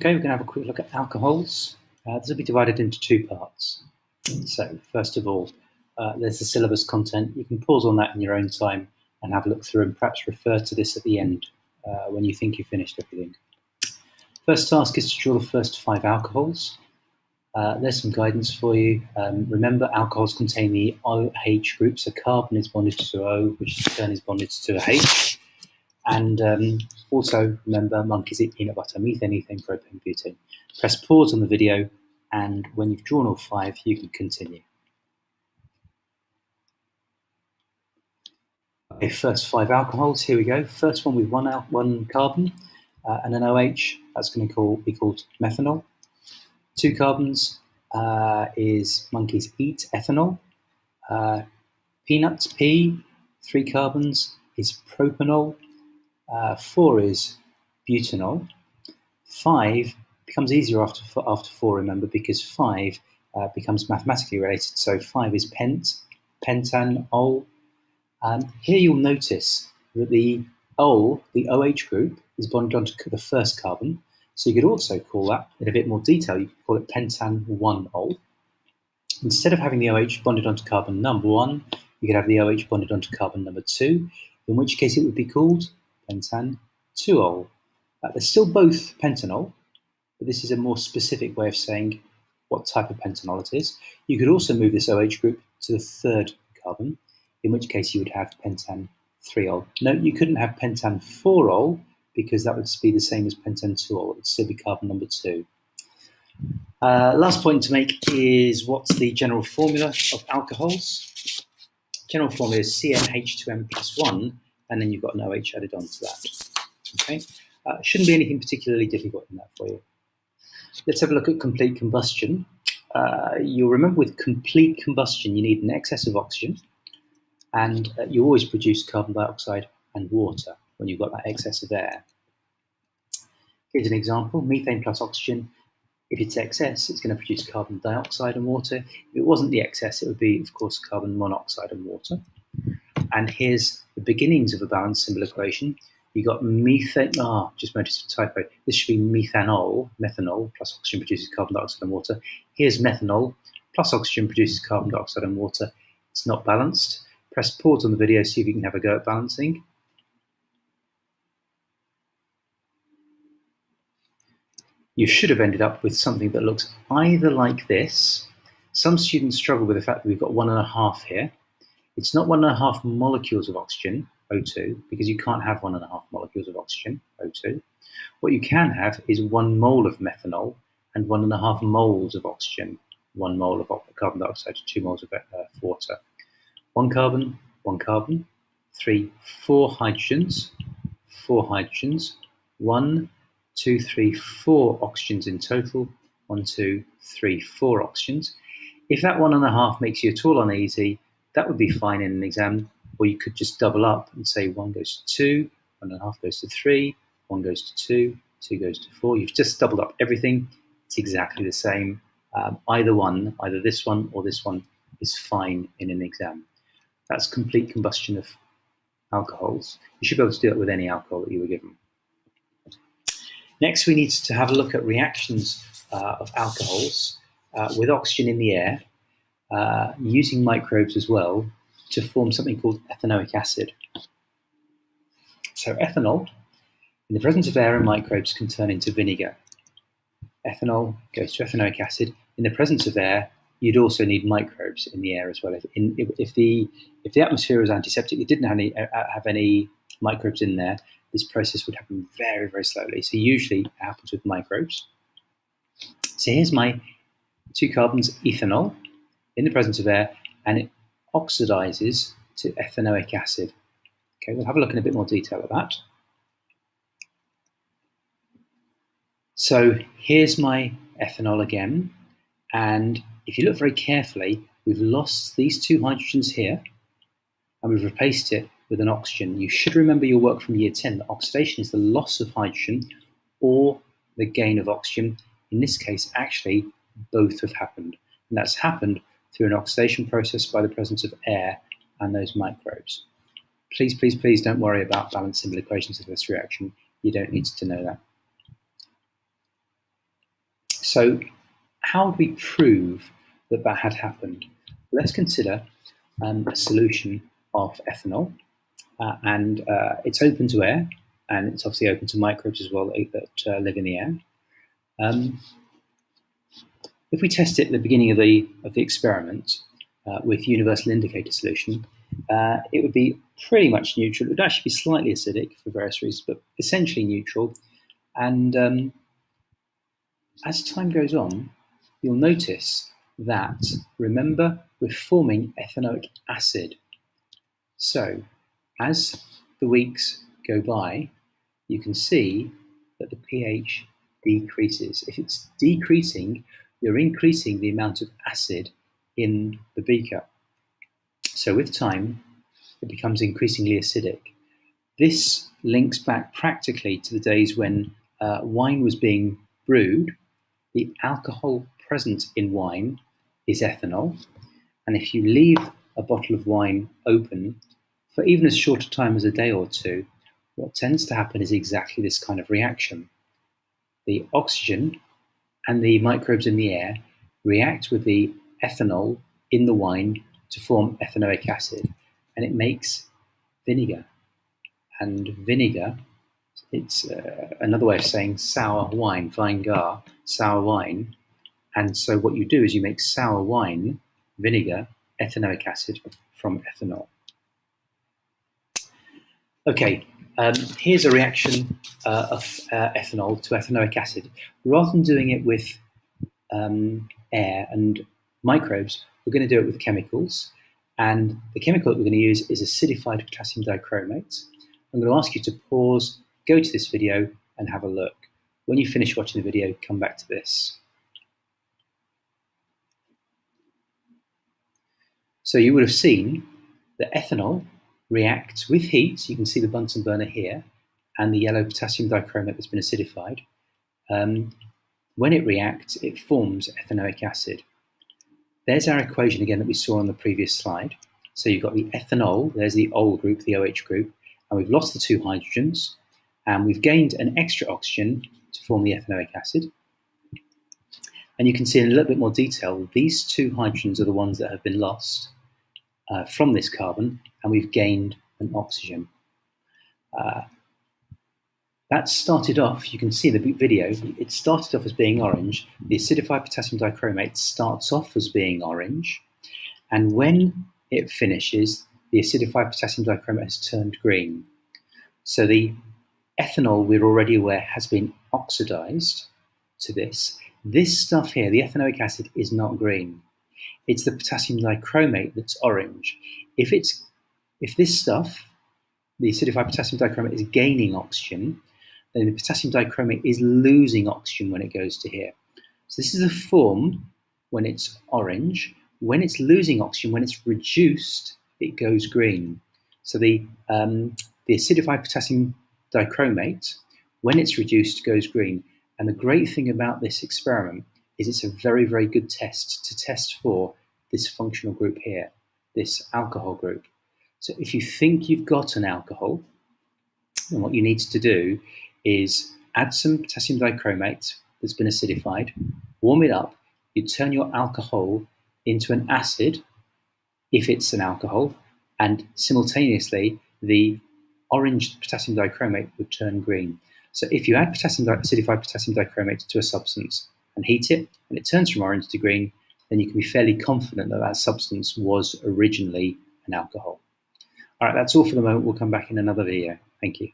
Okay, we're going to have a quick look at alcohols. This will be divided into two parts. So first of all, there's the syllabus content. You can pause on that in your own time and have a look through and perhaps refer to this at the end when you think you've finished everything. First task is to draw the first 5 alcohols. There's some guidance for you. Remember, alcohols contain the OH group, so carbon is bonded to O, which in turn is bonded to a H. And also remember, monkeys eat peanut butter, methane, ethane, propane, butane. Press pause on the video, and when you've drawn all 5, you can continue. Okay, first 5 alcohols, here we go. First one with one carbon and an OH, that's going to be called methanol. 2 carbons is monkeys eat ethanol. Peanuts, P, 3 carbons is propanol. 4 is butanol. 5 becomes easier after 4, remember, because 5 becomes mathematically related. So 5 is pentanol. Here you'll notice that the ol, the OH group, is bonded onto the first carbon. So you could also call that, in a bit more detail, you could call it pentan-1-ol. Instead of having the OH bonded onto carbon number 1, you could have the OH bonded onto carbon number 2, in which case it would be called pentan-2-ol. They're still both pentanol, but this is a more specific way of saying what type of pentanol it is. You could also move this OH group to the 3rd carbon, in which case you would have pentan-3-ol. Note you couldn't have pentan-4-ol, because that would be the same as pentan-2-ol. It would still be carbon number 2. Last point to make is what's the general formula of alcohols. General formula is CnH2n plus 1, and then you've got an OH added onto that. Okay, shouldn't be anything particularly difficult in that for you. Let's have a look at complete combustion. You'll remember with complete combustion you need an excess of oxygen, and you always produce carbon dioxide and water when you've got that excess of air. Here's an example, methane plus oxygen. If it's excess, it's going to produce carbon dioxide and water. If it wasn't the excess, it would be, of course, carbon monoxide and water. And here's the beginnings of a balanced symbol equation. You've got methane, just noticed a typo. This should be methanol plus oxygen produces carbon dioxide and water. Here's methanol plus oxygen produces carbon dioxide and water. It's not balanced. Press pause on the video, see if you can have a go at balancing. You should have ended up with something that looks either like this. Some students struggle with the fact that we've got 1.5 here. It's not 1.5 molecules of oxygen, O2, because you can't have 1.5 molecules of oxygen, O2. What you can have is 1 mole of methanol and 1.5 moles of oxygen, 1 mole of carbon dioxide, 2 moles of water. 1 carbon, 3, 4 hydrogens, 1, 2, 3, 4 oxygens in total. 1, 2, 3, 4 oxygens. If that 1.5 makes you at all uneasy, that would be fine in an exam, or you could just double up and say 1 goes to 2, 1.5 goes to 3, 1 goes to 2, 2 goes to 4. You've just doubled up everything. It's exactly the same. Either this one or this one is fine in an exam. That's complete combustion of alcohols. You should be able to do it with any alcohol that you were given. Next, we need to have a look at reactions of alcohols with oxygen in the air, using microbes as well, to form something called ethanoic acid. So ethanol, in the presence of air and microbes, can turn into vinegar. Ethanol goes to ethanoic acid. In the presence of air, you'd also need microbes in the air as well. If the atmosphere was antiseptic, it didn't have any microbes in there, this process would happen very, very slowly. So usually it happens with microbes. So here's my 2 carbons ethanol in the presence of air, and it oxidizes to ethanoic acid. Okay, we'll have a look in a bit more detail at that. So here's my ethanol again, and if you look very carefully, we've lost these 2 hydrogens here, and we've replaced it with an oxygen. You should remember your work from year 10 that oxidation is the loss of hydrogen or the gain of oxygen. In this case, actually, both have happened. And that's happened through an oxidation process by the presence of air and those microbes. Please, please, please don't worry about balanced symbol equations of this reaction. You don't need to know that. So how do we prove that that had happened? Let's consider a solution of ethanol, and it's open to air, and it's obviously open to microbes as well that live in the air. If we test it at the beginning of the experiment with universal indicator solution, it would be pretty much neutral. It would actually be slightly acidic for various reasons, but essentially neutral. And as time goes on, you'll notice that, remember, we're forming ethanoic acid. So as the weeks go by, you can see that the pH decreases. If it's decreasing, you're increasing the amount of acid in the beaker. So with time, it becomes increasingly acidic. This links back practically to the days when wine was being brewed. The alcohol present in wine is ethanol. And if you leave a bottle of wine open for even as short a time as a day or two, what tends to happen is exactly this kind of reaction. The oxygen and the microbes in the air react with the ethanol in the wine to form ethanoic acid, and it makes vinegar. And vinegar, it's another way of saying sour wine, Weingart, sour wine. And so what you do is you make sour wine, vinegar, ethanoic acid from ethanol. Okay, here's a reaction of ethanol to ethanoic acid. Rather than doing it with air and microbes, we're going to do it with chemicals. And the chemical that we're going to use is acidified potassium dichromate. I'm going to ask you to pause, go to this video, and have a look. When you finish watching the video, come back to this. So you would have seen that ethanol reacts with heat. You can see the Bunsen burner here, and the yellow potassium dichromate that's been acidified. When it reacts, it forms ethanoic acid. There's our equation again that we saw on the previous slide. So you've got the ethanol, there's the ol group, the OH group, and we've lost the two hydrogens, and we've gained an extra oxygen to form the ethanoic acid. And you can see in a little bit more detail, these two hydrogens are the ones that have been lost from this carbon, and we've gained an oxygen. That started off, you can see the video, it started off as being orange. The acidified potassium dichromate starts off as being orange, and when it finishes, the acidified potassium dichromate has turned green. So the ethanol, we're already aware, has been oxidized to this. This stuff here, the ethanoic acid, is not green. It's the potassium dichromate that's orange. If this stuff, the acidified potassium dichromate, is gaining oxygen, then the potassium dichromate is losing oxygen when it goes to here. So this is the form when it's orange. When it's losing oxygen, when it's reduced, it goes green. So the acidified potassium dichromate, when it's reduced, goes green. And the great thing about this experiment is it's a very, very good test to test for this functional group here, this alcohol group. So if you think you've got an alcohol, then what you need to do is add some potassium dichromate that's been acidified, warm it up, you turn your alcohol into an acid, if it's an alcohol, and simultaneously the orange potassium dichromate would turn green. So if you add acidified potassium dichromate to a substance and heat it, and it turns from orange to green, then you can be fairly confident that that substance was originally an alcohol. All right, that's all for the moment. We'll come back in another video. Thank you.